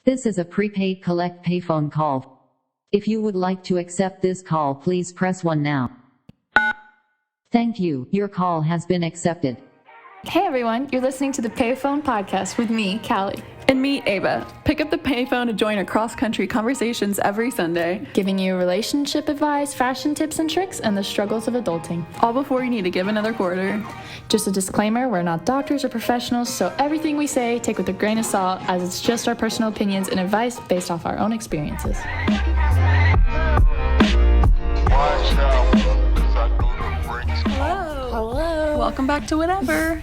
This is a prepaid collect payphone call. If you would like to accept this call, please press 1 now. Thank you. Your call has been accepted. Hey everyone, you're listening to the Payphone Podcast with me, Callie. And me, Ava. Pick up the payphone to join our cross-country conversations every Sunday. Giving you relationship advice, fashion tips and tricks, and the struggles of adulting. All before you need to give another quarter. Just a disclaimer, we're not doctors or professionals, so everything we say, take with a grain of salt, as it's just our personal opinions and advice based off our own experiences. Hello. Welcome back to Whatever.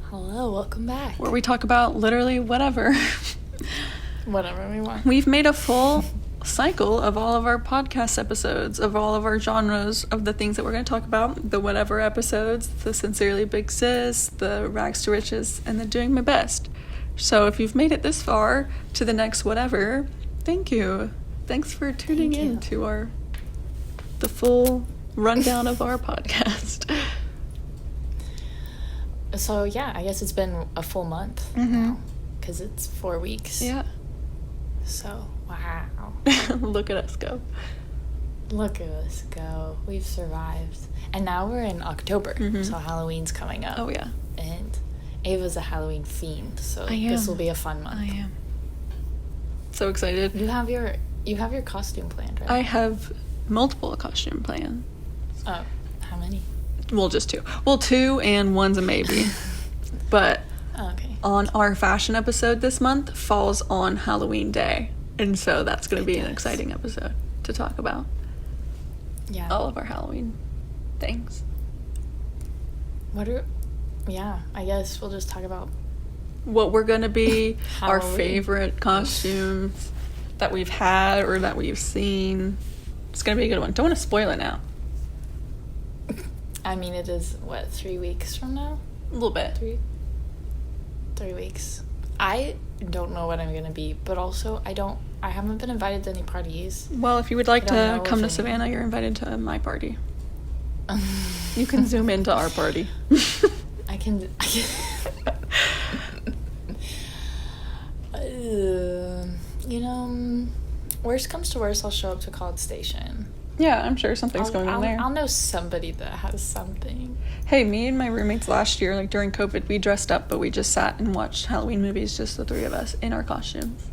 Hello, welcome back. Where we talk about literally whatever. Whatever we want. We've made a full cycle of all of our podcast episodes, of all of our genres, of the things that we're going to talk about. The whatever episodes, the Sincerely Big Sis, the Rags to Riches, and the Doing My Best. So if you've made it this far to the next whatever, thank you. Thanks for tuning in to the full rundown of our podcast. So yeah, I guess it's been a full month now, because it's 4 weeks. Yeah. So, wow. Look at us go. Look at us go. We've survived. And now we're in October, so Halloween's coming up. Oh, yeah. And Ava's a Halloween fiend, so I am. This will be a fun month. I am. So excited. You have your costume planned, right? I have multiple costume plans. Oh, how many? Well, just 2. Well, 2 and one's a maybe. But on our fashion episode this month falls on Halloween Day. And so that's going to be an exciting episode to talk about. Yeah. All of our Halloween things. I guess we'll just talk about what we're going to be, our favorite costumes that we've had or that we've seen. It's going to be a good one. Don't want to spoil it now. I mean, it is, 3 weeks from now? A little bit. 3 weeks. I don't know what I'm going to be, but also I haven't been invited to any parties. Well, if you would like to come to Savannah, you're invited to my party. You can zoom into our party. I can worst comes to worst, I'll show up to College Station. Yeah, I'm sure something's going on there. I'll know somebody that has something. Hey, me and my roommates last year, during COVID, we dressed up, but we just sat and watched Halloween movies, just the 3 of us, in our costumes.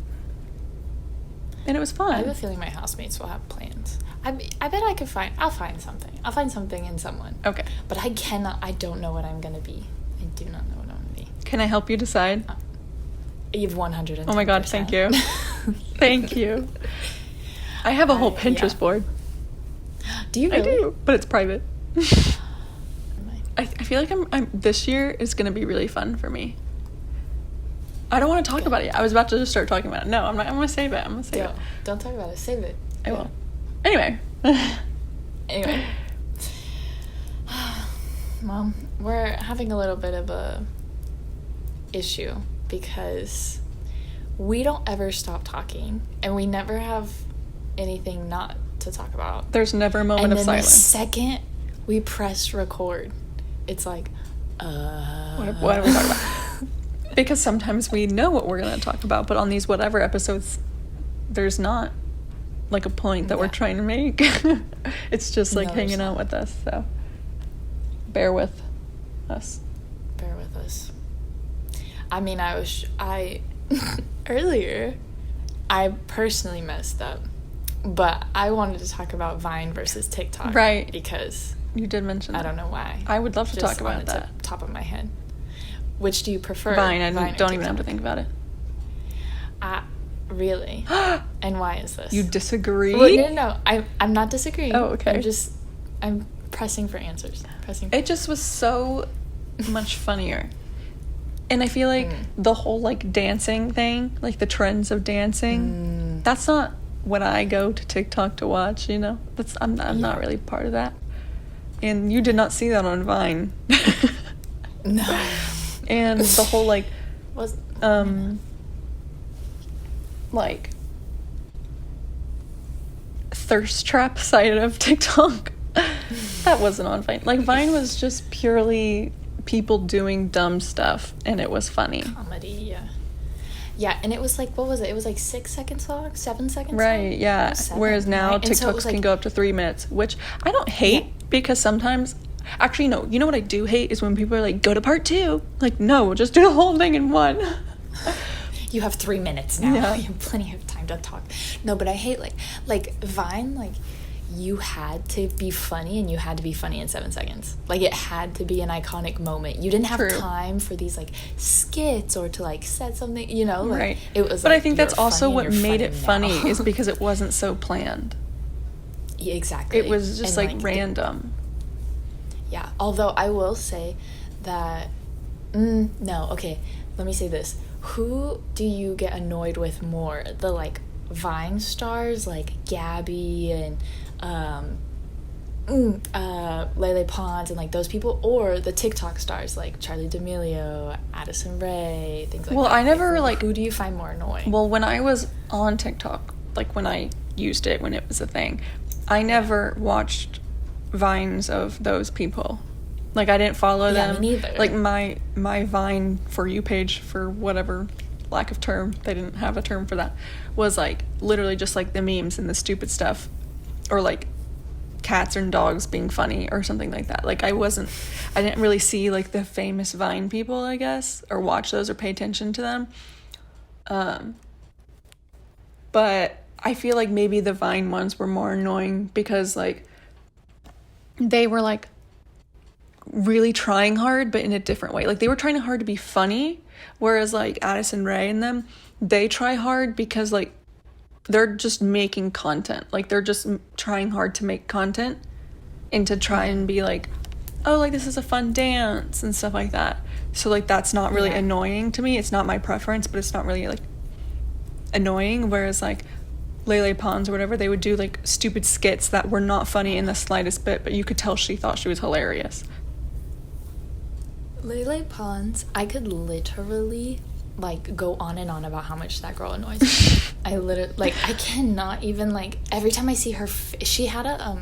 And it was fun. I have a feeling my housemates will have plans. I bet I'll find something. I'll find something in someone. Okay. But I don't know what I'm going to be. I do not know what I'm going to be. Can I help you decide? You've 110%. Oh my god, thank you. Thank you. I have a whole Pinterest board. Do you really? I do, but it's private. I feel like I'm this year is going to be really fun for me. I don't want to talk about it yet. I was about to just start talking about it. No, I'm not. I'm going to save it. Don't talk about it. Save it. I will. Anyway. Mom, we're having a little bit of a issue because we don't ever stop talking and we never have anything not to talk about. There's never a moment of silence. The second we press record, it's like, what are we talking about? Because sometimes we know what we're going to talk about, but on these whatever episodes, there's not a point that we're trying to make. It's just hanging out with us, so bear with us. Bear with us. I mean, earlier, I personally messed up, but I wanted to talk about Vine versus TikTok. Right. Because you did mention that. I don't know why. I would love to talk about that. Top of my head. Which do you prefer? Vine. I don't even have to think about it. Really? And why is this? You disagree? Well, no. I'm not disagreeing. Oh, okay. I'm pressing for answers. It just was so much funnier. And I feel like the whole dancing thing, the trends of dancing, that's not what I go to TikTok to watch, I'm not really part of that. And you did not see that on Vine. No. And the whole thirst trap side of TikTok, that wasn't on Vine. Vine was just purely people doing dumb stuff, and it was funny. Comedy, yeah. Yeah, and it was like, what was it? It was like 6 seconds long, 7 seconds long? Right, yeah. 7, Whereas now right? And so it TikToks was can like, go up to 3 minutes, which I don't hate because sometimes, actually, no, you know what I do hate is when people are like, go to part 2. Like, no, just do the whole thing in one. you have 3 minutes now. Yeah. You have plenty of time to talk. No, but I hate like Vine, like you had to be funny and you had to be funny in 7 seconds. Like it had to be an iconic moment. You didn't have True. time for these like skits or to like set something, you know, like, Right. it was but like, I think you're that's also funny what and you're made it funny now. is because it wasn't so planned. Yeah, exactly. It was just And, like random. Yeah, although I will say that, no, okay, let me say this. Who do you get annoyed with more? The, like, Vine stars, like Gabby and, Lele Pons and, like, those people, or the TikTok stars, like Charlie D'Amelio, Addison Rae, things like Well, that? I never, like... Who do you find more annoying? Well, when I was on TikTok, like, when I used it, when it was a thing, I never watched Vines of those people. Like, I didn't follow them. Yeah, me neither. Like, my Vine For You page, for whatever lack of term, they didn't have a term for that, was, like, literally just, like, the memes and the stupid stuff. Or, like, cats and dogs being funny or something like that. Like, I didn't really see, like, the famous Vine people, I guess, or watch those or pay attention to them. But I feel like maybe the Vine ones were more annoying because, like, they were, like, really trying hard, but in a different way. Like, they were trying hard to be funny, whereas, like, Addison Rae and them, they try hard because, like, they're just making content. Like, they're just trying hard to make content and to try and be like, oh, like, this is a fun dance and stuff like that. So, like, that's not really annoying to me. It's not my preference, but it's not really, like, annoying. Whereas, like, Lele Pons or whatever, they would do, like, stupid skits that were not funny in the slightest bit, but you could tell she thought she was hilarious. Lele Pons, I could literally, like, go on and on about how much that girl annoys me. I literally, like, I cannot even, like, every time I see her, she had a,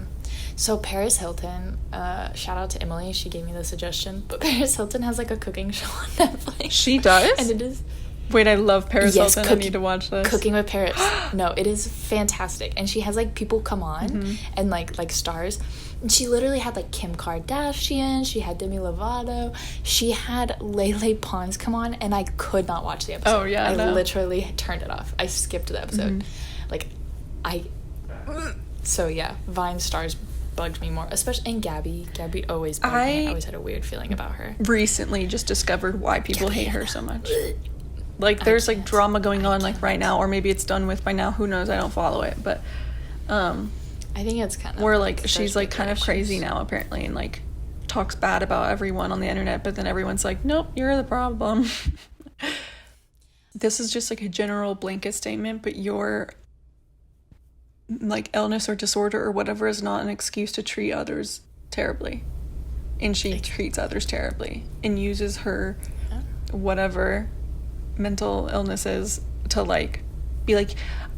so Paris Hilton, shout out to Emily, she gave me the suggestion, but Paris Hilton has, like, a cooking show on Netflix. She does? And it is... Wait, I love Paris Hilton. I need to watch this. Cooking with Paris. No, it is fantastic. And she has, like, people come on and, like, stars. And she literally had, like, Kim Kardashian. She had Demi Lovato. She had Lele Pons come on, and I could not watch the episode. Oh, yeah, I literally turned it off. I skipped the episode. Like, So, yeah, Vine stars bugged me more. Especially, and Gabby. Gabby always bugged me. I always had a weird feeling about her. Recently just discovered why people hate her so much. Like, there's, like, drama going on, like, right now, or maybe it's done with by now. Who knows? I don't follow it. But, I think it's kind of... where, like, she's, like, kind of crazy now, apparently, and, like, talks bad about everyone on the internet, but then everyone's like, nope, you're the problem. This is just, like, a general blanket statement, but your, like, illness or disorder or whatever is not an excuse to treat others terribly. And she treats others terribly and uses her whatever mental illnesses to, like, be like,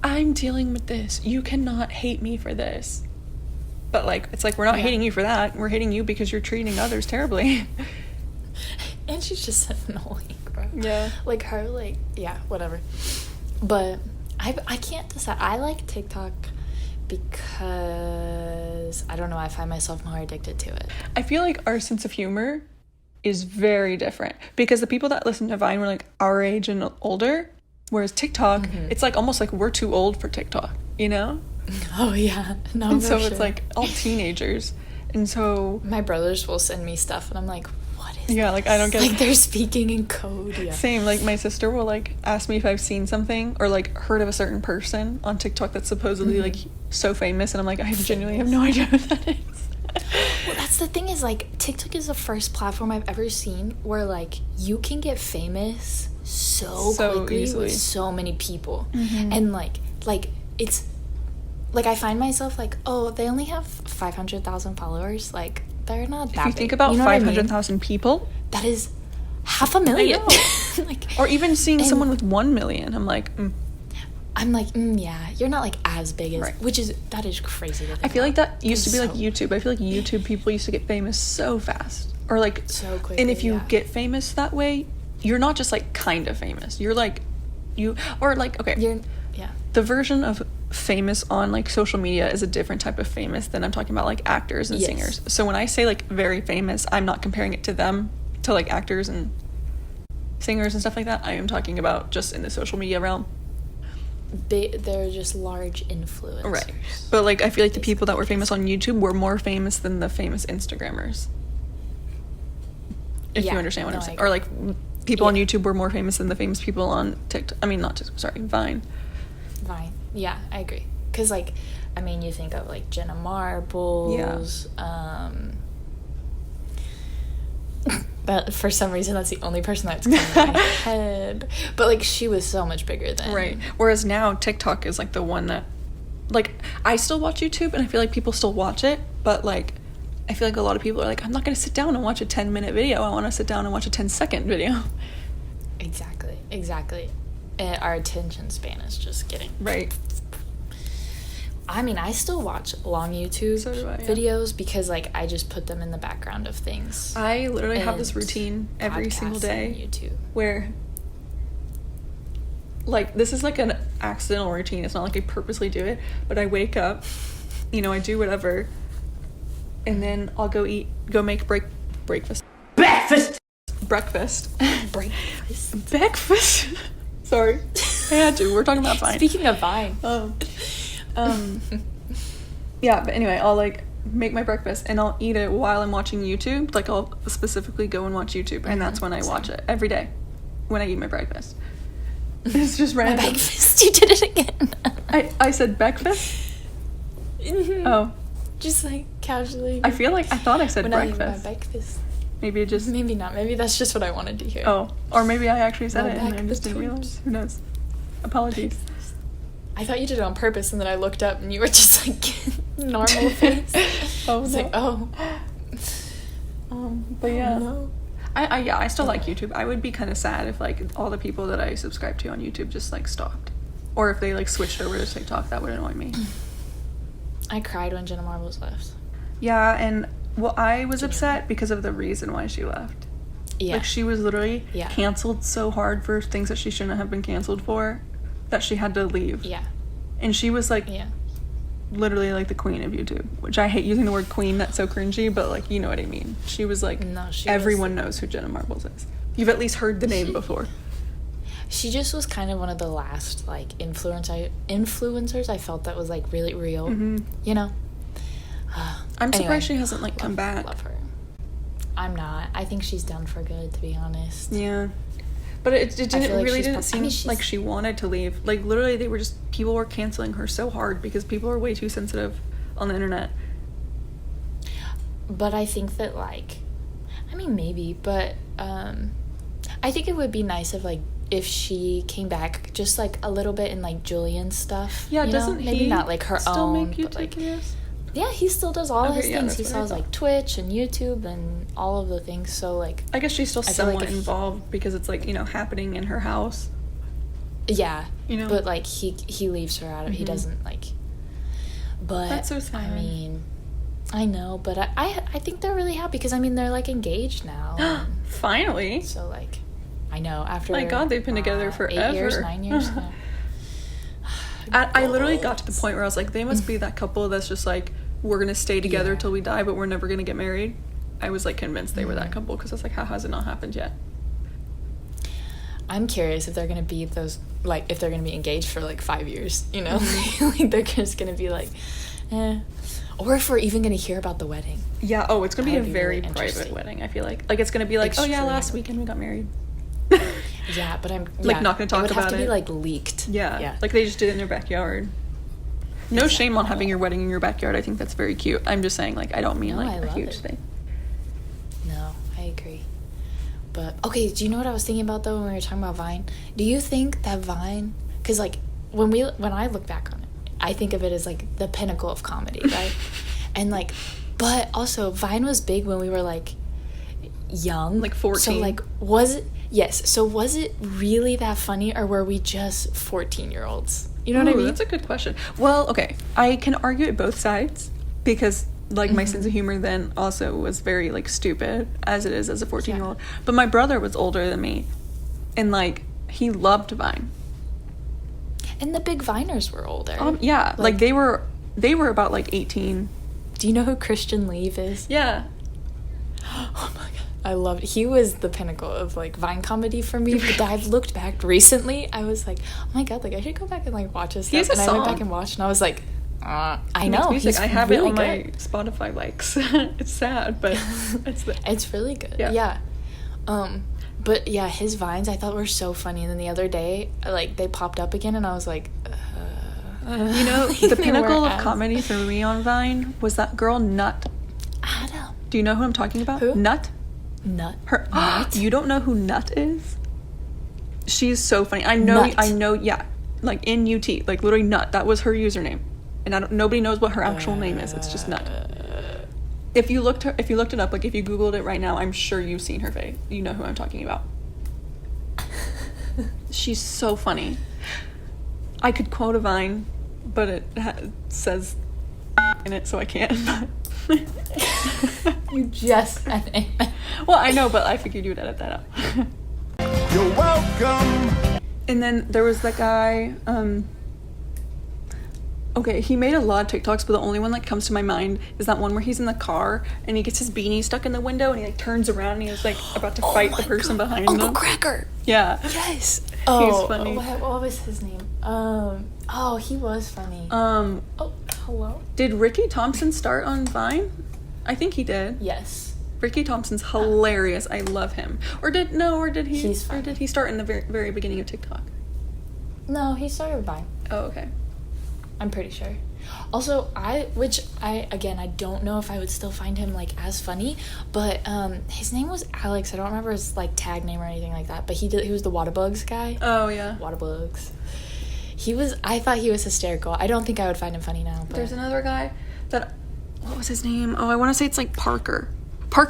I'm dealing with this, you cannot hate me for this. But, like, it's like, we're not hating you for that, we're hating you because you're treating others terribly. And she's just annoying, bro. Yeah. Like, her, like, yeah, whatever. But I can't decide. I like TikTok because, I don't know, I find myself more addicted to it. I feel like our sense of humor is very different because the people that listen to Vine were, like, our age and older, whereas TikTok, it's, like, almost like we're too old for TikTok, you know? Oh, yeah. No, and so it's, like, all teenagers. And so... my brothers will send me stuff, and I'm like, what is yeah, this? Like, I don't get... like, they're speaking in code, yeah. Same, like, my sister will, like, ask me if I've seen something or, like, heard of a certain person on TikTok that's supposedly, like, so famous, and I'm like, I genuinely have no idea who that is. Well, that's the thing is, like, TikTok is the first platform I've ever seen where, like, you can get famous so quickly easily with so many people. And, like, it's, like, I find myself, like, oh, they only have 500,000 followers. Like, they're not that If you big. think about 500,000 people... that is 500,000. Like, or even seeing someone with 1 million, I'm like... I'm like, yeah, you're not, like, as big as... Right. That is crazy to think I feel like about. that used to be, like, YouTube. I feel like YouTube people used to get famous so fast. Or, like... so quickly, and if you get famous that way, you're not just, like, kind of famous. You're, like, or like, okay, yeah. the version of famous on like social media is a different type of famous than I'm talking about like actors and singers. So when I say like very famous, I'm not comparing it to them, to like actors and singers and stuff like that. I am talking about just in the social media realm. They're just large influencers. Right. But like I feel like the people that were famous on YouTube were more famous than the famous Instagrammers. If you understand what I'm saying. Or like people on YouTube were more famous than the famous people on TikTok. I mean, not TikTok, sorry, Vine. Vine. Yeah, I agree. Because, like, I mean, you think of, like, Jenna Marbles. Yeah. But for some reason, that's the only person that's coming to my head. But, like, she was so much bigger then. Right. Whereas now, TikTok is, like, the one that... Like, I still watch YouTube, and I feel like people still watch it. But, like, I feel like a lot of people are like, I'm not going to sit down and watch a 10-minute video. I want to sit down and watch a 10-second video. Exactly. And our attention span is just getting... Right. I mean, I still watch long YouTube videos because, like, I just put them in the background of things. I literally have this routine every single day YouTube. Where, like, this is, like, an accidental routine. It's not like I purposely do it, but I wake up, you know, I do whatever, and then I'll go make breakfast. Breakfast! Sorry. I had to. We're talking about Vine. Speaking of Vine. Yeah, but anyway, I'll like make my breakfast and I'll eat it while I'm watching YouTube. Like I'll specifically go and watch YouTube, and that's when I watch it every day when I eat my breakfast. It's just random. My breakfast. You did it again. I said breakfast. Mm-hmm. Oh, just like casually. I feel like I thought I said when breakfast. I eat my breakfast. Maybe it just. Maybe not. Maybe that's just what I wanted to hear. Oh, or maybe I actually said it and I just didn't realize. Who knows? Apologies. I thought you did it on purpose, and then I looked up, and you were just like normal face. Oh, I was no. like, oh. But yeah. Oh, no. I still like YouTube. I would be kind of sad if like all the people that I subscribe to on YouTube just like stopped, or if they like switched over to TikTok. That would annoy me. I cried when Jenna Marbles left. Yeah, and well, I was upset because of the reason why she left. Yeah. Like she was literally canceled so hard for things that she shouldn't have been canceled for, that she had to leave. Yeah. And she was like, literally like the queen of YouTube, which I hate using the word queen. That's so cringy, but like, you know what I mean. She was like, everyone knows who Jenna Marbles is. You've at least heard the name before. She just was kind of one of the last like influencers I felt that was like really real. Mm-hmm. You know. I'm surprised she hasn't like come back. Love her. I'm not. I think she's done for good, to be honest. Yeah. But it didn't seem I mean, like she wanted to leave. Like, literally, people were canceling her so hard because people are way too sensitive on the internet. But I think that, like, I mean, maybe, but I think it would be nice if she came back just, like, a little bit in, like, Julian's stuff. Yeah, doesn't he maybe not, like, her still own, make YouTube but, like, videos? Yeah, he still does all his things. He still sells, like, Twitch and YouTube and all of the things, so, like... I guess she's still somewhat involved because it's, like, you know, happening in her house. Yeah. You know? But, like, he leaves her out of... Mm-hmm. He doesn't, like... But... That's so sad. I mean... I know, but I think they're really happy because, I mean, they're, like, engaged now. Finally. So, like... I know, after... My God, they've been together forever. 8 years, 9 years now. I literally got to the point where I was like, they must be that couple that's just like, we're gonna stay together till we die, but we're never gonna get married. I was like convinced they were that couple because I was like, how has it not happened yet? I'm curious if they're gonna be those, like, if they're gonna be engaged for like 5 years, you know? Like, they're just gonna be like, or if we're even gonna hear about the wedding. Yeah, it's gonna be a very private wedding, I feel like. Like, it's gonna be like, last weekend we got married. Yeah, but I'm not gonna talk about it. It would have to be like leaked. Yeah, like they just did it in their backyard. No shame on having your wedding in your backyard. I think that's very cute. I'm just saying, like, I don't mean like a huge thing. No, I agree. But okay, do you know what I was thinking about though when we were talking about Vine? Do you think that Vine, because like when I look back on it, I think of it as like the pinnacle of comedy, right? And like, but also Vine was big when we were like young, like 14. So like, was it really that funny, or were we just 14-year-olds? You know what I mean? That's a good question. Well, okay, I can argue it both sides because like my sense of humor then also was very like stupid as it is as a 14-year-old. But my brother was older than me, and like he loved Vine. And the big Viners were older. Yeah, like they were about like 18. Do you know who Christian Leave is? Yeah. Oh my god. I loved he was the pinnacle of like Vine comedy for me. But I've looked back recently, I was like, oh my god, like I should go back and like watch this stuff. And I went back and watched and I was like, I know. Music. I have really it on good. my Spotify likes. It's sad, but it's really good. Yeah. But yeah, his Vines I thought were so funny. And then the other day, like they popped up again, and I was like, you know, the pinnacle of comedy for me on Vine was that girl Nut. Adam. Do you know who I'm talking about? Who? Nut. Her. Nut? You don't know who Nut is? She's so funny. I know. Yeah, like in UT, like literally Nut. That was her username, and nobody knows what her actual name is. It's just Nut. If you looked it up, like if you Googled it right now, I'm sure you've seen her face. You know who I'm talking about. She's so funny. I could quote a Vine, but it says in it, so I can't. You just Well, I know, but I figured you would edit that out. You're welcome. And then there was that guy, okay, he made a lot of TikToks, but the only one that comes to my mind is that one where he's in the car and he gets his beanie stuck in the window and he like turns around and he's like about to fight the person behind him. Uncle Cracker. Yeah. Yes. He's funny. What was his name? He was funny. Hello? Did Ricky Thompson start on Vine? I think he did. Yes. Ricky Thompson's hilarious. I love him. Or did he? He's funny. Or did he start in the very, very beginning of TikTok? No, he started Vine. Oh, okay. I'm pretty sure. Also, I don't know if I would still find him like as funny, but his name was Alex. I don't remember his like tag name or anything like that, but he was the Whatabugs guy. Oh yeah. Whatabugs. I thought he was hysterical. I don't think I would find him funny now, but there's another guy what was his name? Oh, I want to say it's like Parker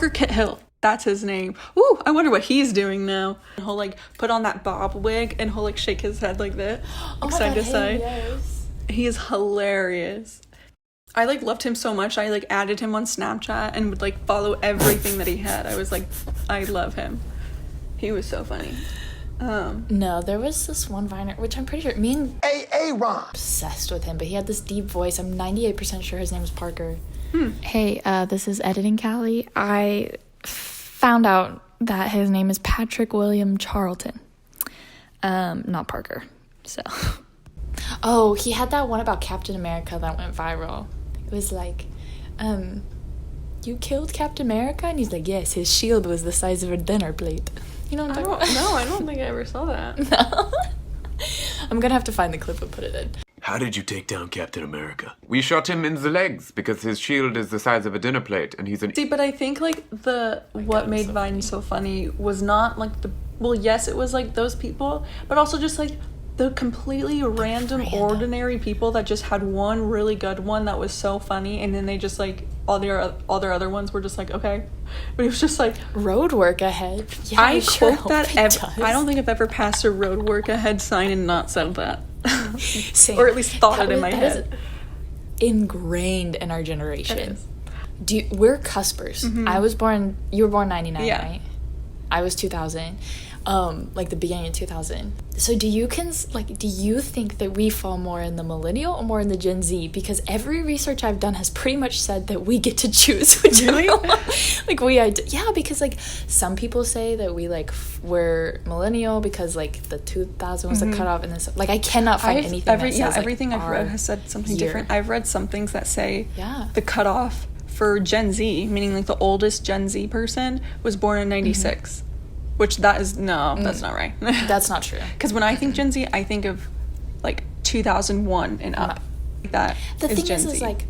Kit Hill. That's his name. Ooh, I wonder what he's doing now. He'll like put on that bob wig and he'll like shake his head like that, side to side. Yes. He is hilarious. I like loved him so much. I like added him on Snapchat and would like follow everything that he had. I was like, I love him. He was so funny. No, there was this one Viner, which I'm pretty sure me and Ron obsessed with him, but he had this deep voice. I'm 98% sure his name was Parker. Hey, this is Editing Callie. I found out that his name is Patrick William Charlton. Not Parker. So. Oh, he had that one about Captain America that went viral. It was like, you killed Captain America? And he's like, yes, his shield was the size of a dinner plate. You know what I'm talking about? No, I don't think I ever saw that. No. I'm gonna have to find the clip and put it in. How did you take down Captain America? We shot him in the legs because his shield is the size of a dinner plate and he's an... See, but I think like what made Vine so funny was not like yes, it was like those people, but also just like the completely random, ordinary people that just had one really good one that was so funny, and then they just like all their other ones were just like okay, but it was just like road work ahead. Yeah, I sure quote that I don't think I've ever passed a road work ahead sign and not said that. Same. Or at least thought it in my head. Ingrained in our generation. It is. We're cuspers. Mm-hmm. You were born 99, yeah. Right? I was 2000. Like the beginning of 2000. So do you think that we fall more in the millennial or more in the Gen Z? Because every research I've done has pretty much said that we get to choose which really? Because like some people say that we're millennial because like the 2000 was the cutoff, and this like I cannot find anything that says everything I've read has said something different. I've read some things that say the cutoff for Gen Z, meaning like the oldest Gen Z person was born in 96. Mm-hmm. Which that's not right. That's not true. Because when I think Gen Z, I think of like 2001 and up. That the is thing Gen is Z. Like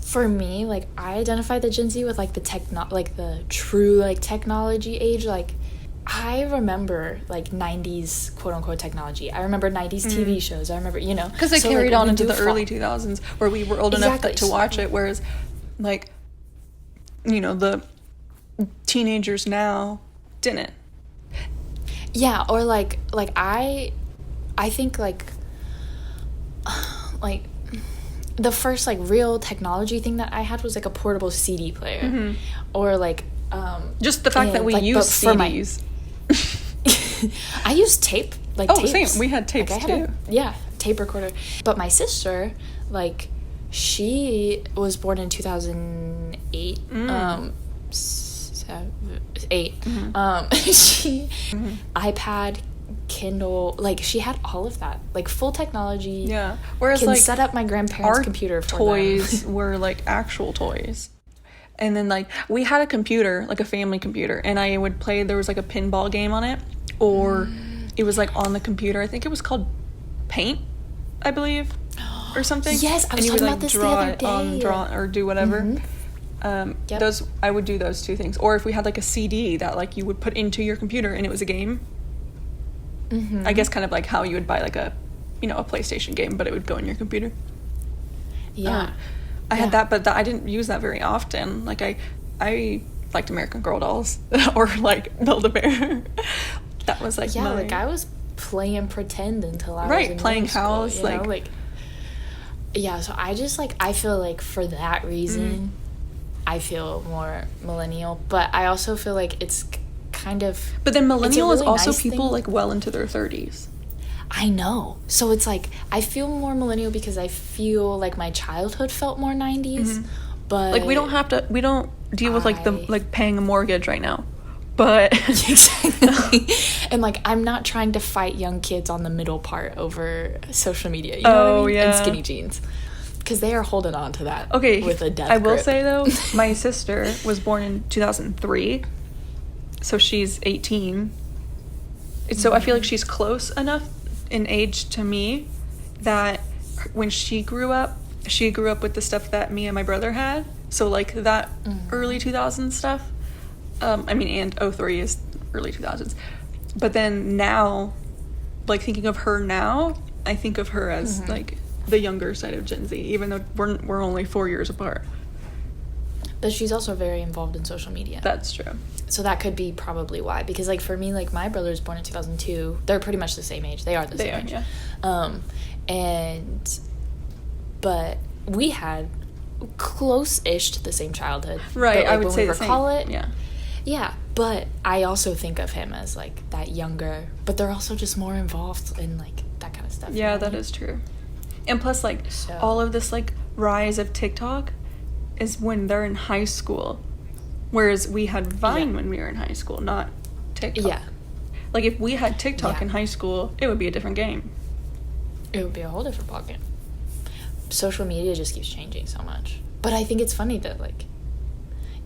for me, like I identify the Gen Z with like the the true like technology age. Like I remember like 90s quote unquote technology. I remember 90s TV shows. I remember because they carried on into the early 2000s where we were old enough to watch it. Whereas like the teenagers now didn't. Yeah, or like I think like the first like real technology thing that I had was like a portable CD player, or like just the fact that we used CDs. I used tape. Tapes. Same. We had tapes too. Tape tape recorder. But my sister, like, she was born in 2008. 8. She iPad, Kindle, like, she had all of that, like, full technology. Yeah. Whereas, can like, set up my grandparents' computer for toys them. were, like, actual toys. And then, like, we had a computer, like a family computer, and I would play, there was, like, a pinball game on it, or it was, like, on the computer. I think it was called Paint, I believe, or something. Yes, I was talking about this the other day. Draw or do whatever. Yep. Those, I would do those two things. Or if we had, like, a CD that, like, you would put into your computer and it was a game. I guess kind of like how you would buy, like, a, you know, a PlayStation game, but it would go in your computer. Yeah. I had that, but I didn't use that very often. Like, I liked American Girl dolls or, like, Build-A-Bear. That was, like, yeah, like, I was playing pretend until I was in playing middle school, house, you know? Like, yeah, so I just, like, I feel like for that reason, I feel more millennial, but I also feel like it's kind of... But then millennial really is also nice people, thing. like, well into their 30s. I know. So it's like, I feel more millennial because I feel like my childhood felt more 90s, but... Like, we don't deal with, like, the, like, paying a mortgage right now. But... Exactly. And, like, I'm not trying to fight young kids on the middle part over social media, you know what I mean? Yeah. And skinny jeans. Because they are holding on to that with a death I will grip. say, though, my sister was born in 2003, so she's 18. So I feel like she's close enough in age to me that when she grew up with the stuff that me and my brother had. So, like, that early 2000s stuff. I mean, and 03 is early 2000s. But then now, like, thinking of her now, I think of her as, like, the younger side of Gen Z, even though we're only 4 years apart. But she's also very involved in social media. That's true. So that could be probably why. Because, like, for me, like, my brother was born in 2002. They're pretty much the same age. They are the same age. Yeah. But we had close-ish to the same childhood. Right, but, like, I would when say we the recall same. it. Yeah. Yeah, but I also think of him as, like, that younger. But they're also just more involved in, like, that kind of stuff. Yeah, that is true. And plus, like, So- all of this, like, rise of TikTok is when they're in high school. Whereas we had Vine when we were in high school, not TikTok. Yeah. Like, if we had TikTok Yeah. in high school, it would be a different game. It would be a whole different ballgame. Social media just keeps changing so much. But I think it's funny that, like,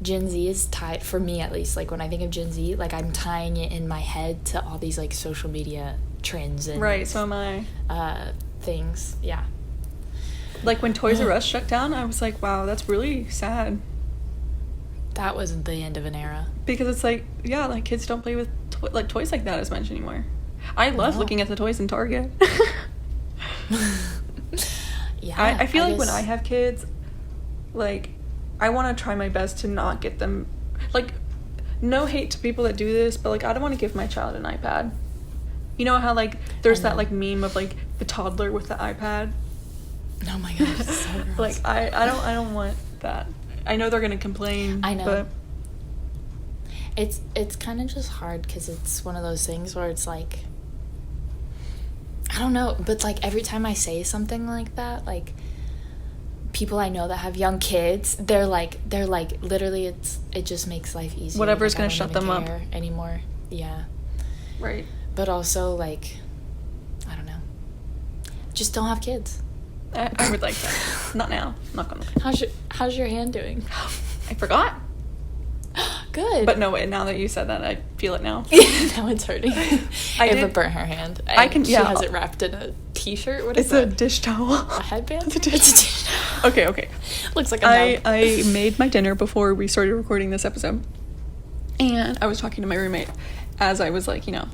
Gen Z is tied, for me at least, like, when I think of Gen Z, like, I'm tying it in my head to all these, like, social media trends and... Right, so am I. Things, yeah. Like, when Toys R Us shut down, I was like, wow, that's really sad. That wasn't the end of an era. Because it's like, yeah, like, kids don't play with, toys like that as much anymore. I love looking at the toys in Target. Yeah. I feel like when guess- I have kids, like, I want to try my best to not get them, like, no hate to people that do this, but, like, I don't want to give my child an iPad. You know how, like, there's that, like, meme of, like, the toddler with the iPad? Oh my gosh, it's so gross. Like, I don't want that. I know they're going to complain. I know. But It's kind of just hard because it's one of those things where it's like, I don't know, but, like, every time I say something like that, like, people I know that have young kids, they're like literally it just makes life easier. Whatever's Like, gonna I don't shut even them up. care anymore. Yeah. right. But also, like, I don't know, just don't have kids. I would like that. Not now. Not gonna. How's your hand doing? I forgot. Good. But no, wait, now that you said that, I feel it now. Now it's hurting. I Ava did- burnt her hand. I can- She yeah. has it wrapped in a t-shirt. What is It's a that? dish towel. A headband? It's a dish- It's a dish towel. Okay. Looks like a nub. I made my dinner before we started recording this episode. And I was talking to my roommate as I was, like, you know,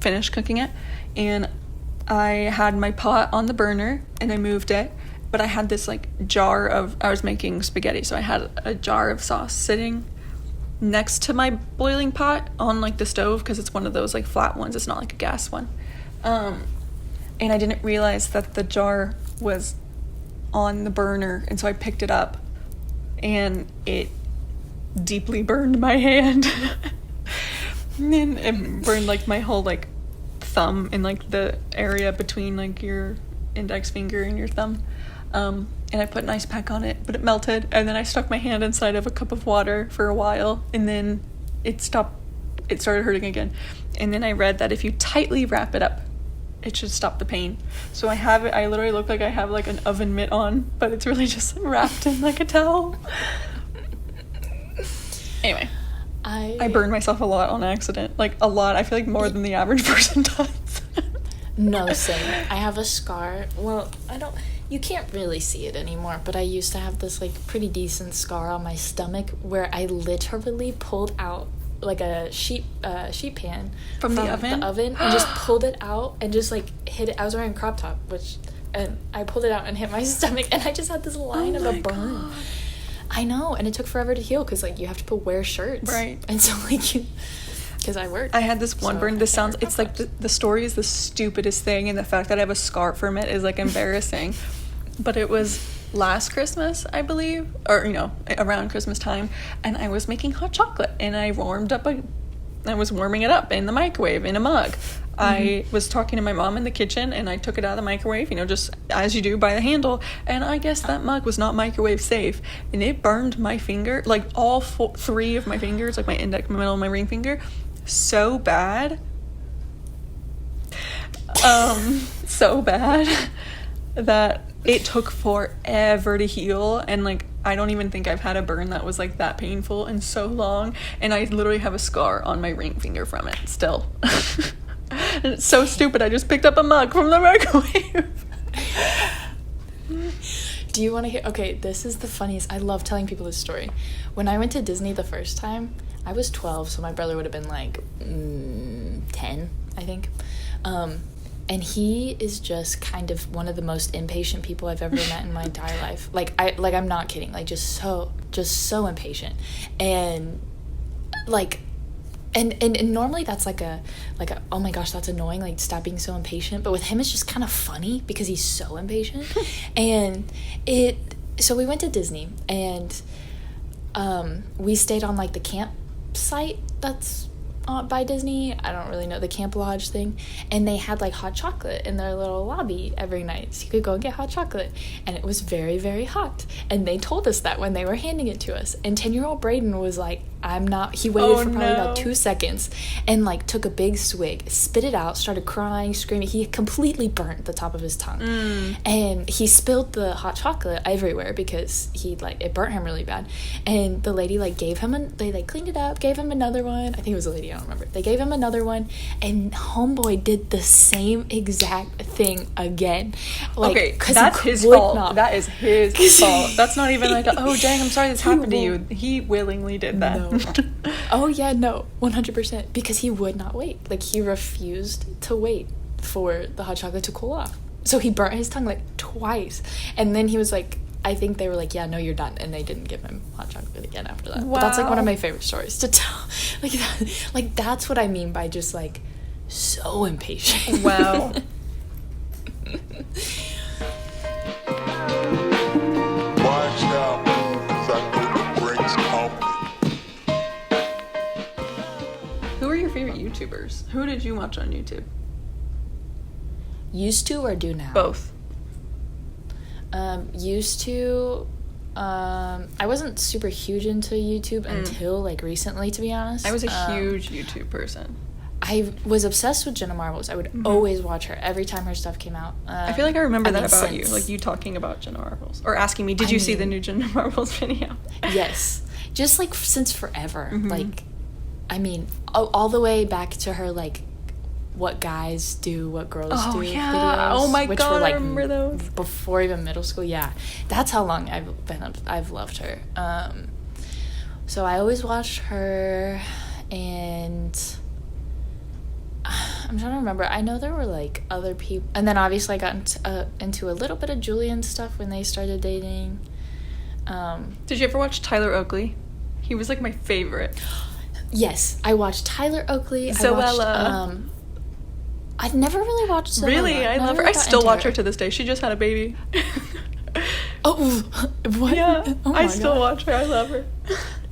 finished cooking it. And I had my pot on the burner and I moved it. But I had this, like, I was making spaghetti. So I had a jar of sauce sitting next to my boiling pot on, like, the stove because it's one of those, like, flat ones. It's not like a gas one. And I didn't realize that the jar was on the burner, and so I picked it up and it deeply burned my hand. And then it burned, like, my whole, like, thumb, in like the area between like your index finger and your thumb. And I put an ice pack on it, but it melted. And then I stuck my hand inside of a cup of water for a while, and then it stopped. It started hurting again. And then I read that if you tightly wrap it up, it should stop the pain. So I have it. I literally look like I have like an oven mitt on, but it's really just wrapped in like a towel. Anyway, I burned myself a lot on accident. Like a lot. I feel like more than the average person does. No, same. I have a scar. Well, you can't really see it anymore, but I used to have this like pretty decent scar on my stomach where I literally pulled out like a sheet pan from the oven and just pulled it out and just like hit it. I was wearing a crop top, and I pulled it out and hit my stomach, and I just had this line of a burn. God. I know, and it took forever to heal because like you have to wear shirts, right? And so like because I worked. I had this one burn. This sounds, it's like the story is the stupidest thing, and the fact that I have a scar from it is like embarrassing. But it was last Christmas, I believe, or around Christmas time, and I was making hot chocolate, and I was warming it up in the microwave in a mug. Mm-hmm. I was talking to my mom in the kitchen, and I took it out of the microwave, just as you do by the handle, and I guess that mug was not microwave safe, and it burned my finger, like all three of my fingers, like my index, my middle, and my ring finger, so bad. So bad that it took forever to heal, and like I don't even think I've had a burn that was like that painful in so long, and I literally have a scar on my ring finger from it still. And it's so stupid. I just picked up a mug from the microwave. Do you want to hear? Okay, this is the funniest. I love telling people this story. When I went to Disney the first time, I was 12, so my brother would have been like 10, I think. And he is just kind of one of the most impatient people I've ever met in my entire life. I'm not kidding. Like just so impatient. And like and normally that's like a oh my gosh, that's annoying, like stop being so impatient. But with him it's just kind of funny because he's so impatient. And so we went to Disney, and we stayed on like the campsite that's by Disney. I don't really know, the Camp Lodge thing, and they had like hot chocolate in their little lobby every night, so you could go and get hot chocolate, and it was very, very hot, and they told us that when they were handing it to us. And 10-year-old Braden was like, he waited for probably about 2 seconds and like took a big swig, spit it out, started crying, screaming. He completely burnt the top of his tongue. And he spilled the hot chocolate everywhere because it burnt him really bad. And the lady like gave him they like cleaned it up, gave him another one. I think it was a lady, I don't remember. They gave him another one, and homeboy did the same exact thing again. Like, okay, that's his fault. That is his fault. That's not even like oh dang, I'm sorry this happened to you. He willingly did that. No. Oh yeah, no, 100%, because he would not wait. Like he refused to wait for the hot chocolate to cool off. So he burnt his tongue like twice, and then he was like, I think they were like, yeah, no, you're done, and they didn't give him hot chocolate again after that. Wow. But that's like one of my favorite stories to tell. Like that's what I mean by just like so impatient. Wow. Watch out, 'cause I know the drinks company. Who are your favorite YouTubers? Who did you watch on YouTube? Used to or do now? Both. Used to. I wasn't super huge into YouTube until like recently, to be honest. I was a huge YouTube person. I was obsessed with Jenna Marbles. I would always watch her every time her stuff came out. I feel like I remember that about you, like you talking about Jenna Marbles or asking me, did you see the new Jenna Marbles video? Yes, just like since forever. Like, I mean, all the way back to her like what guys do, what girls do videos. Oh my which god, were, like, I remember those. Before even middle school, yeah. That's how long I've loved her. So I always watched her, and I'm trying to remember. I know there were like other people, and then obviously I got into a little bit of Julian's stuff when they started dating. Did you ever watch Tyler Oakley? He was like my favorite. Yes, I watched Tyler Oakley. Zoella. I'd never really watched Zoella. Really? I love her. I still watch her to this day. She just had a baby. Oh, what? Yeah, oh I still watch her. I love her.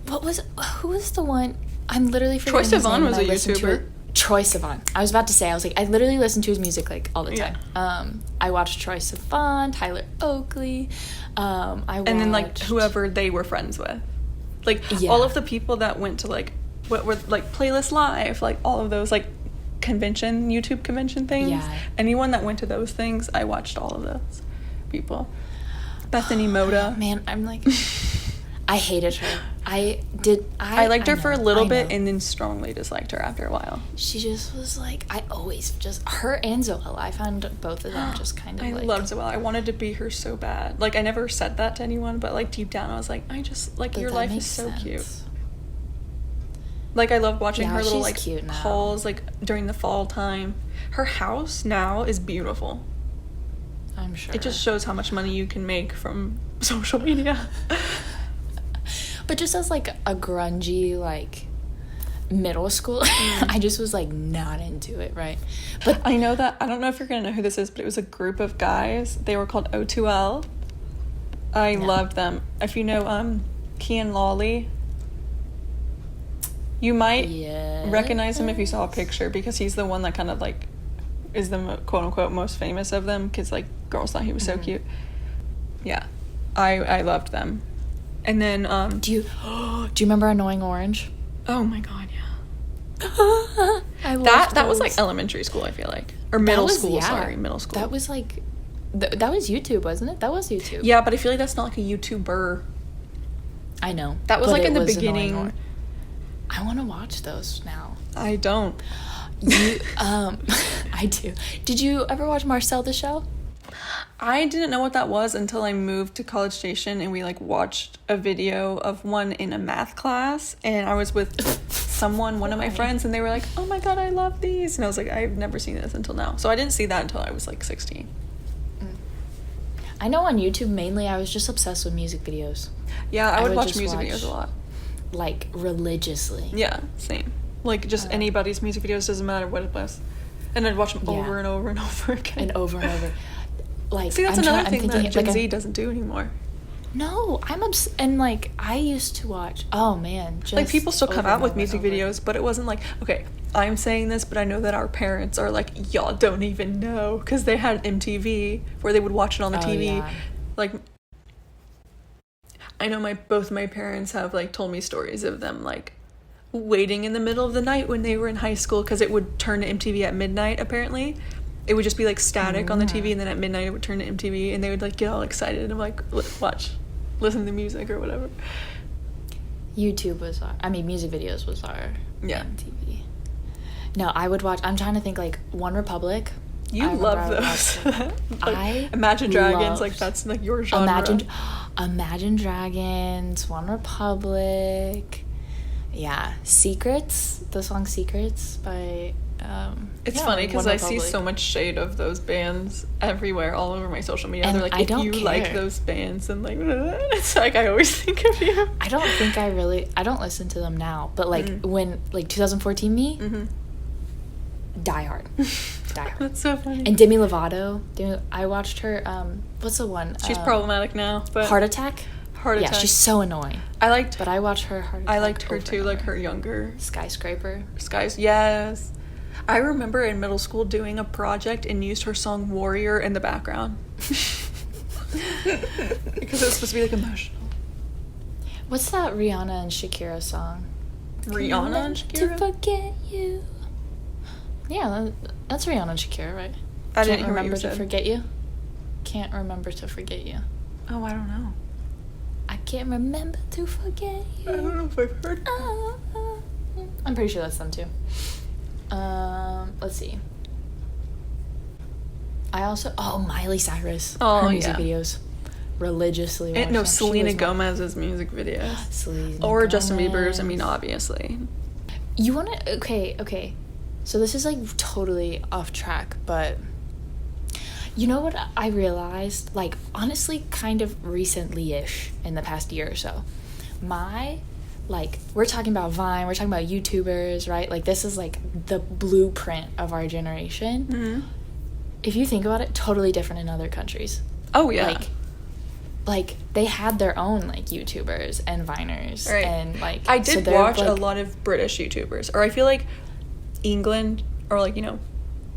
Who was the one? I'm literally forgetting Troye his Sivan name was when a I listened to YouTuber. it. Troye Sivan. I was about to say, I was like, I literally listen to his music like all the time. I watched Troye Sivan, Tyler Oakley. And then like whoever they were friends with, like all of the people that went to like what were like Playlist Live, like all of those like YouTube convention things. Yeah. Anyone that went to those things, I watched all of those people. Bethany Moda. Man, I'm like, I hated her. I liked her for a little bit and then strongly disliked her after a while. She just was like, her and Zoella, I found both of them just kind of I loved Zoella. I wanted to be her so bad. Like, I never said that to anyone, but like deep down I was like, I just, like, your life is so cute. Like, I love watching her little like hauls like during the fall time. Her house now is beautiful. I'm sure. It just shows how much money you can make from social media. But just as like a grungy like middle school, I just was like not into it, right? But I know that, I don't know if you're gonna know who this is, but it was a group of guys. They were called O2L. I loved them. If you know Kian Lawley, you might recognize him if you saw a picture, because he's the one that kind of like is the quote unquote most famous of them, because like girls thought he was so cute. Yeah, I loved them. And then do you remember Annoying Orange? Oh my god, yeah. I loved that was like elementary school, I feel like, or middle school. Middle school. That was like that was YouTube, wasn't it? That was YouTube. Yeah, but I feel like that's not like a YouTuber. I know. That was like in the beginning. I want to watch those now. I don't. I do. Did you ever watch Marcel the Show? I didn't know what that was until I moved to College Station, and we like watched a video of one in a math class, and I was with one of my friends, and they were like, oh my god, I love these, and I was like, I've never seen this until now. So I didn't see that until I was like 16. I know on YouTube mainly I was just obsessed with music videos. Yeah, I would watch music videos a lot. Like religiously. Yeah, same. Like just anybody's music videos, doesn't matter what it was. And I'd watch them over and over and over again. And over and over. Like, see, that's another thing that Gen Z doesn't do anymore. No, and like I used to watch. Oh man, just like people still come out with music videos, but it wasn't like, okay, I'm saying this, but I know that our parents are like, y'all don't even know, because they had MTV where they would watch it on the TV. Yeah. Like, I know both my parents have like told me stories of them like waiting in the middle of the night when they were in high school, because it would turn to MTV at midnight. Apparently it would just be like static on the TV, and then at midnight it would turn to MTV, and they would like get all excited and like listen to the music or whatever. YouTube was music videos was our MTV. No, I would watch, I'm trying to think, like One Republic. You love those. Like, Imagine Dragons, like that's like your genre. Imagine Dragons, One Republic. Yeah, Secrets, the song Secrets by it's funny because I see so much shade of those bands everywhere, all over my social media. And they're like, if you like those bands, and like, it's like I always think of you. I don't listen to them now, but like when like 2014 me, Die Hard. That's so funny. And Demi Lovato, I watched her. What's the one? She's problematic now, but Heart Attack. Yeah, she's so annoying. But I watched her Heart Attack. I liked her too, like her younger Skyscraper. Yes. I remember in middle school doing a project and used her song Warrior in the background. Because it was supposed to be like emotional. What's that Rihanna and Shakira song? Rihanna and Shakira? To forget you. Yeah, that's Rihanna and Shakira, right? I didn't remember hear what you said. To forget you. Can't remember to forget you. Oh, I don't know. I can't remember to forget you. I don't know if I've heard. I'm pretty sure that's them too. Let's see. I also Miley Cyrus. Her music videos. Religiously watched. No, Selena Gomez's music videos. Justin Bieber's. I mean, obviously. You want to? Okay. So this is like totally off track, but you know what I realized? Like honestly, kind of recently-ish in the past year or so. We're talking about Vine, we're talking about YouTubers, right? Like this is like the blueprint of our generation. Mm-hmm. If you think about it, totally different in other countries. Oh yeah. Like they had their own like YouTubers and Viners, right? And like I did watch a lot of British YouTubers, or I feel like England or like, you know,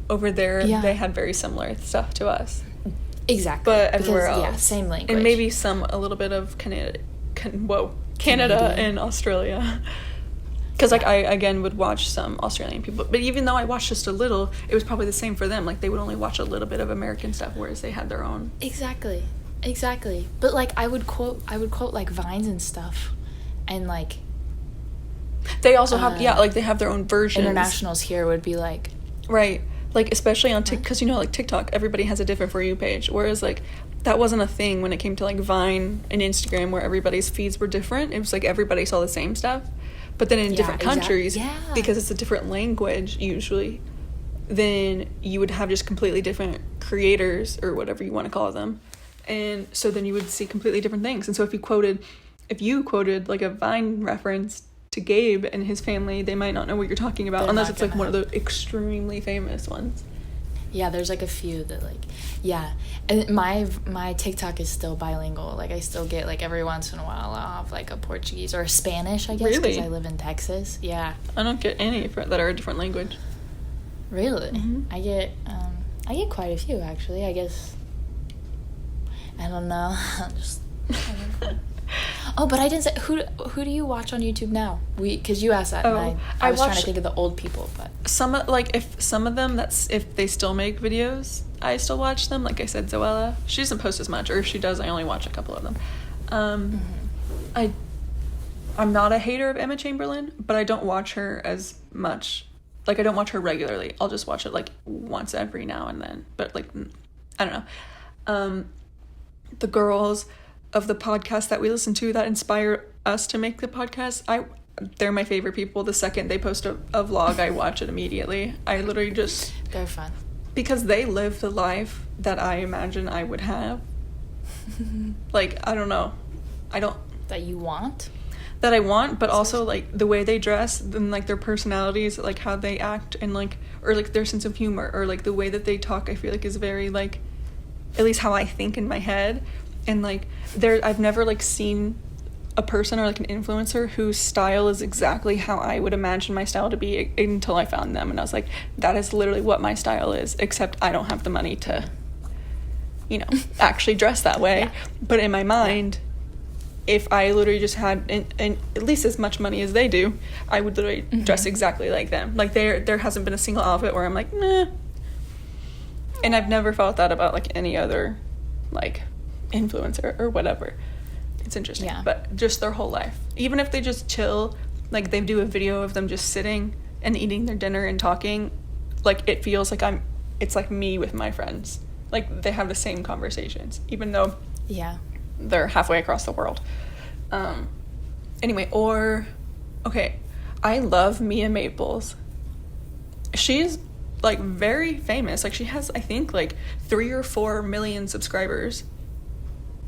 over there, Yeah. they had very similar stuff to us. Exactly. But everywhere Because, else. Yeah, same language. And maybe a little bit of Canada Canadian. and Australia. Because, like, I, again, would watch some Australian people. But even though I watched just a little, it was probably the same for them. Like, they would only watch a little bit of American stuff, whereas they had their own. Exactly. But, like, I would quote, like, Vines and stuff. And, like... They also have, like, they have their own versions. Internationals here would be, like... Right. Like, especially on TikTok, because, you know, like, TikTok, everybody has a different For You page. Whereas, like, that wasn't a thing when it came to, like, Vine and Instagram, where everybody's feeds were different. It was, like, everybody saw the same stuff. But then in different countries, because it's a different language, usually, then you would have just completely different creators, or whatever you want to call them. And so then you would see completely different things. And so if you quoted, like, a Vine reference to Gabe and his family, they might not know what you're talking about, unless it's like one of the extremely famous ones. Yeah, there's like a few that like, yeah. And my TikTok is still bilingual. Like I still get like every once in a while I'll have like a Portuguese or a Spanish, I guess, because I live in Texas. Yeah. I don't get any that are a different language. Really? Mm-hmm. I get quite a few actually. I guess. I don't know. I don't know. Oh, but I didn't say who do you watch on YouTube now? Because you asked that, and I was trying to think of the old people, but if some of them if they still make videos, I still watch them. Like I said, Zoella, she doesn't post as much, or if she does, I only watch a couple of them. I'm not a hater of Emma Chamberlain, but I don't watch her as much. Like I don't watch her regularly. I'll just watch it like once every now and then. But like I don't know. The girls of the podcast that we listen to that inspire us to make the podcast, they're my favorite people. The second they post a vlog, I watch it immediately. I literally just... They're fun. Because they live the life that I imagine I would have. Like, I don't know. That you want? That I want, but also, like, the way they dress and, like, their personalities, like, how they act and, like, or, like, their sense of humor or, like, the way that they talk, I feel like is very, like, at least how I think in my head. And, like, I've never, like, seen a person or, like, an influencer whose style is exactly how I would imagine my style to be until I found them. And I was like, that is literally what my style is, except I don't have the money to, you know, actually dress that way. Yeah. But in my mind, if I literally just had and at least as much money as they do, I would literally dress exactly like them. Like, there hasn't been a single outfit where I'm like, meh. And I've never felt that about, like, any other, like, influencer or whatever. It's interesting. Yeah. But just their whole life, even if they just chill, like they do a video of them just sitting and eating their dinner and talking, like it feels like it's like me with my friends. Like they have the same conversations, even though they're halfway across the world. Anyway, I love Mia Maples. She's like very famous. Like she has, I think, like 3 or 4 million subscribers.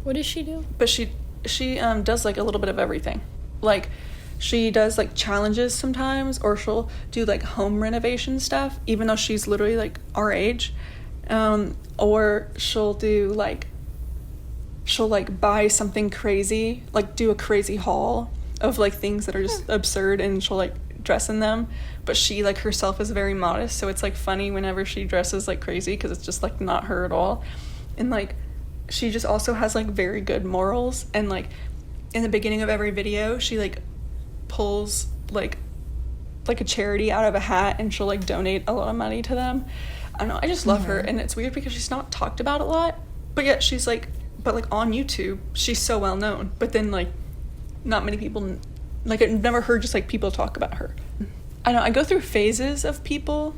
What does she do? But she does like a little bit of everything. Like she does like challenges sometimes, or she'll do like home renovation stuff, even though she's literally like our age. Or she'll buy something crazy, like do a crazy haul of like things that are just absurd, and she'll like dress in them. But she like herself is very modest, so it's like funny whenever she dresses like crazy, because it's just like not her at all. And like she just also has like very good morals, and like in the beginning of every video she like pulls like a charity out of a hat, and she'll like donate a lot of money to them. I don't know, I just love her. And it's weird because she's not talked about a lot, but yet she's like, but like on YouTube she's so well known, but then like not many people, like I've never heard just like people talk about her. I know I go through phases of people.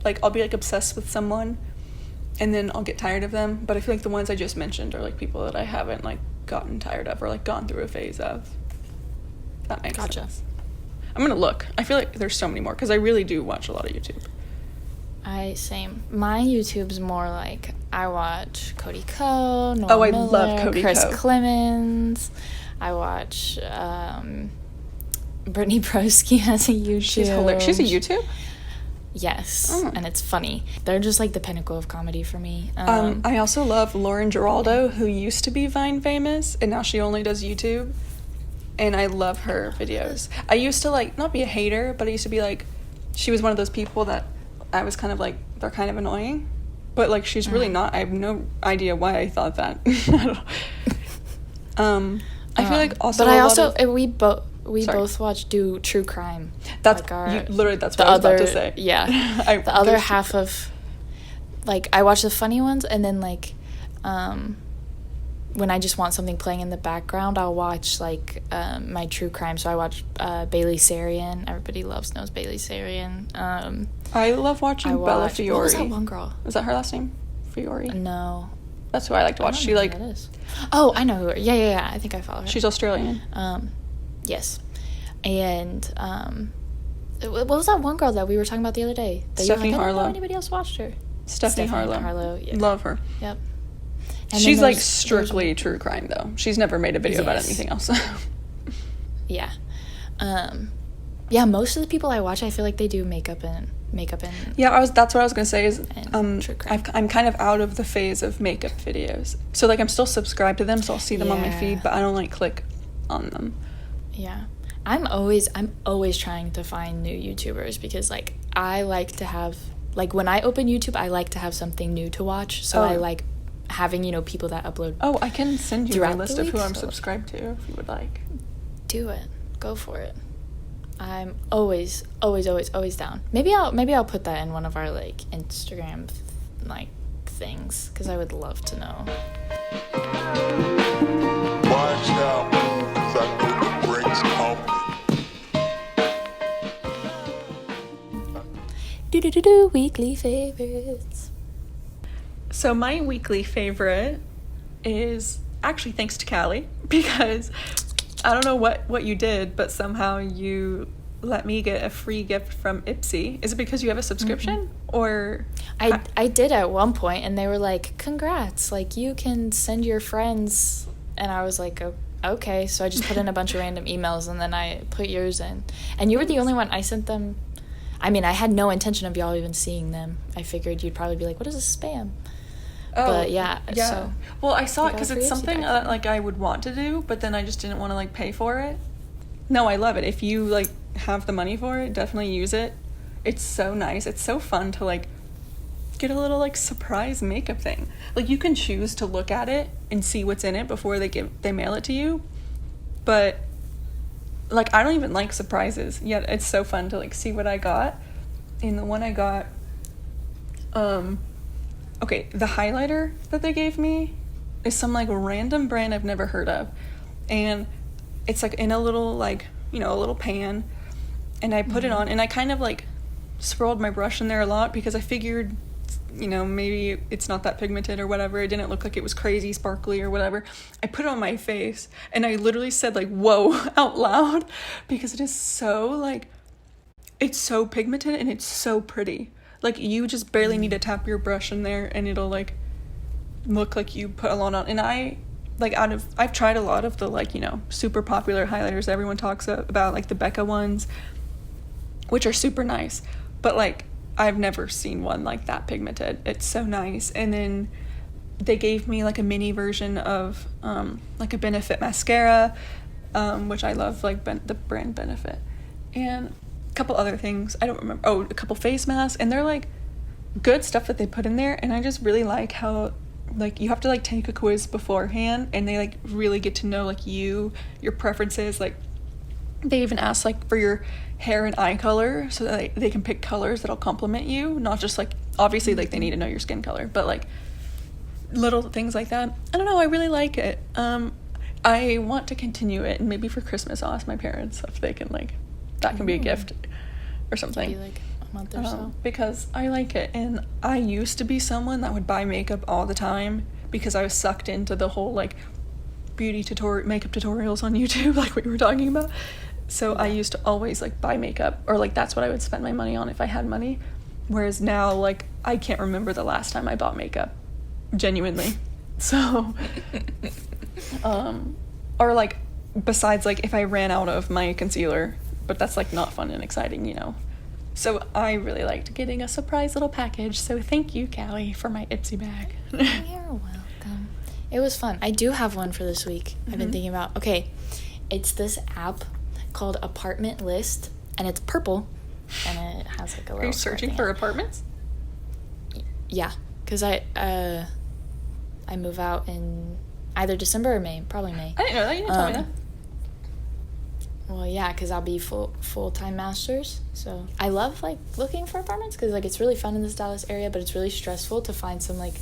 Like I'll be like obsessed with someone, and then I'll get tired of them. But I feel like the ones I just mentioned are like people that I haven't like gotten tired of or like gone through a phase of. That makes sense. I'm gonna look. I feel like there's so many more because I really do watch a lot of YouTube. Same. My YouTube's more like I watch Cody Ko, Noah I Miller, love Cody Chris Ko. Clemens. I watch Brittany Broski has a YouTube. She's hilarious. She's a YouTube? Yes, and it's funny. They're just like the pinnacle of comedy for me. I also love Lauren Giraldo, who used to be Vine famous, and now she only does YouTube. And I love her videos. I used to like not be a hater, but I used to be like, she was one of those people that I was kind of like, they're kind of annoying, but like she's really not. I have no idea why I thought that. I don't know. I feel like also, but I also we both do true crime. That's like literally that's what I was about to say. Yeah, the other half of, like, I watch the funny ones, and then like, when I just want something playing in the background, I'll watch like my true crime. So I watch Bailey Sarian. Everybody knows Bailey Sarian. I love watching Bella Fiore. What was that one girl? Is that her last name? Fiore? No. That's who I like to watch. She like. Who that is. Oh, I know who. Yeah. I think I follow her. She's Australian. Yes, and what was that one girl that we were talking about the other day? Stephanie Harlow. I don't know anybody else watched her. Stephanie Harlow. Yeah. Love her. Yep. And She's like strictly true crime though. She's never made a video about anything else. Yeah. Yeah, most of the people I watch, I feel like they do makeup and yeah, that's what I was gonna say is true crime. I'm kind of out of the phase of makeup videos, so like I'm still subscribed to them, so I'll see them on my feed, but I don't like click on them. Yeah, I'm always trying to find new YouTubers, because like I like to have, like, when I open YouTube, I like to have something new to watch, so I like having, you know, people that upload. Oh, I can send you a list of who I'm so subscribed to if you would like. Do it. Go for it. I'm always down. Maybe I'll put that in one of our like Instagram like things, because I would love to know. Watch out, 'cause I know the brings company. Weekly favorites. So my weekly favorite is actually thanks to Callie, because I don't know what you did, but somehow you let me get a free gift from Ipsy. Is it because you have a subscription? Or I did at one point, and they were like, congrats, like you can send your friends, and I was like, okay. So I just put in a bunch of random emails, and then I put yours in, and you were the only one. I sent them. I mean, I had no intention of y'all even seeing them. I figured you'd probably be like, what is this, spam? Oh, but yeah. So well, I saw it because it's free something Ipsy that like I would want to do, but then I just didn't want to like pay for it. No, I love it. If you like have the money for it, definitely use it. It's so nice. It's so fun to like get a little like surprise makeup thing. Like you can choose to look at it and see what's in it before they mail it to you. But like I don't even like surprises, yet it's so fun to like see what I got. And the one I got, okay, the highlighter that they gave me is some like random brand I've never heard of, and it's like in a little like, you know, a little pan, and I put it on, and I kind of like swirled my brush in there a lot because I figured, you know, maybe it's not that pigmented or whatever. It didn't look like it was crazy sparkly or whatever. I put it on my face, and I literally said like whoa out loud, because it is so like, it's so pigmented and it's so pretty. Like you just barely need to tap your brush in there and it'll like look like you put a lot on. And I've tried a lot of the like, you know, super popular highlighters everyone talks about, like the Becca ones, which are super nice, but like I've never seen one like that pigmented. It's so nice. And then they gave me like a mini version of like a Benefit mascara, which I love, like the brand Benefit, and couple other things I don't remember. A couple face masks, and they're like good stuff that they put in there. And I just really like how like you have to like take a quiz beforehand, and they like really get to know like your preferences. Like they even ask like for your hair and eye color, so that they can pick colors that'll complement you, not just like obviously like they need to know your skin color, but like little things like that. I don't know, I really like it. I want to continue it, and maybe for Christmas I'll ask my parents if they can like, that can be a gift or something. Maybe like a month or so. Because I like it, and I used to be someone that would buy makeup all the time because I was sucked into the whole like makeup tutorials on YouTube, like we were talking about. So I used to always like buy makeup, or like that's what I would spend my money on if I had money. Whereas now, like I can't remember the last time I bought makeup, genuinely. So, or like besides like if I ran out of my concealer. But that's like not fun and exciting, you know. So I really liked getting a surprise little package. So thank you, Callie, for my Ipsy bag. You're welcome. It was fun. I do have one for this week. I've been thinking about. Okay, it's this app called Apartment List, and it's purple, and it has like a little. Are you searching for apartments? Yeah, because I move out in either December or May, probably May. I didn't know that. You didn't tell me that. Well, yeah, because I'll be full-time masters. So I love, like, looking for apartments because, like, it's really fun in this Dallas area, but it's really stressful to find some, like,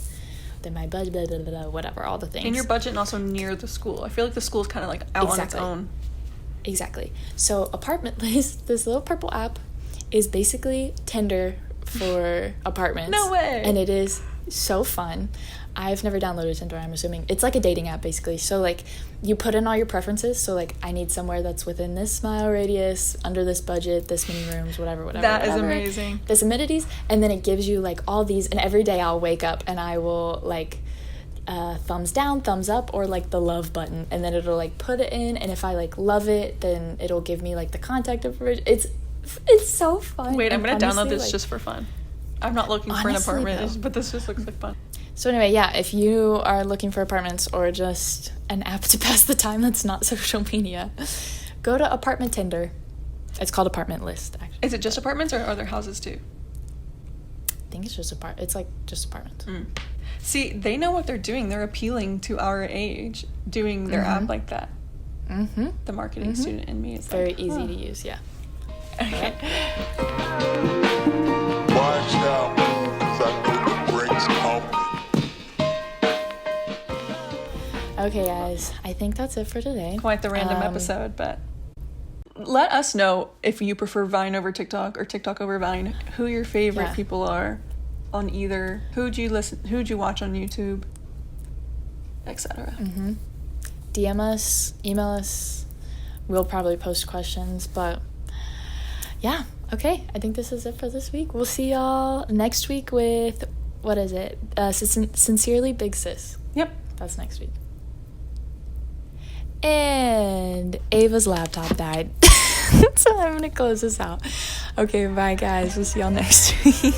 within my budget, blah, blah, blah, blah, whatever, all the things. In your budget and also near the school. I feel like the school is kind of, like, out on its own. Exactly. So Apartment List, this little purple app, is basically Tinder for apartments. No way! And it is so fun. I've never downloaded Tinder, I'm assuming. It's like a dating app, basically. So, like, you put in all your preferences. So, like, I need somewhere that's within this mile radius, under this budget, this many rooms, whatever. That is amazing. This amenities. And then it gives you, like, all these. And every day I'll wake up and I will, like, thumbs down, thumbs up, or, like, the love button. And then it'll, like, put it in. And if I, like, love it, then it'll give me, like, the contact information. It's so fun. Wait, I'm going to download this like, just for fun. I'm not looking for an apartment, but this just looks like fun. So anyway, yeah, if you are looking for apartments or just an app to pass the time that's not social media, go to Apartment Tinder. It's called Apartment List, actually. Is it just apartments or are there houses too? I think it's just it's like just apartments. See, they know what they're doing. They're appealing to our age, doing their app like that. Mm-hmm. The marketing student in me is Very like, easy to use, yeah. Okay. Watch out, 'cause I know the brakes coming. Okay, guys, I think that's it for today. Quite the random episode, but let us know if you prefer Vine over TikTok or TikTok over Vine, who your favorite people are on either, who'd you watch on YouTube, etc. DM us, email us. We'll probably post questions, but yeah, okay. I think this is it for this week. We'll see y'all next week with, what is it? Sincerely Big Sis. Yep. That's next week. And Ava's laptop died. So I'm going to close this out. Okay, bye guys. We'll see y'all next week.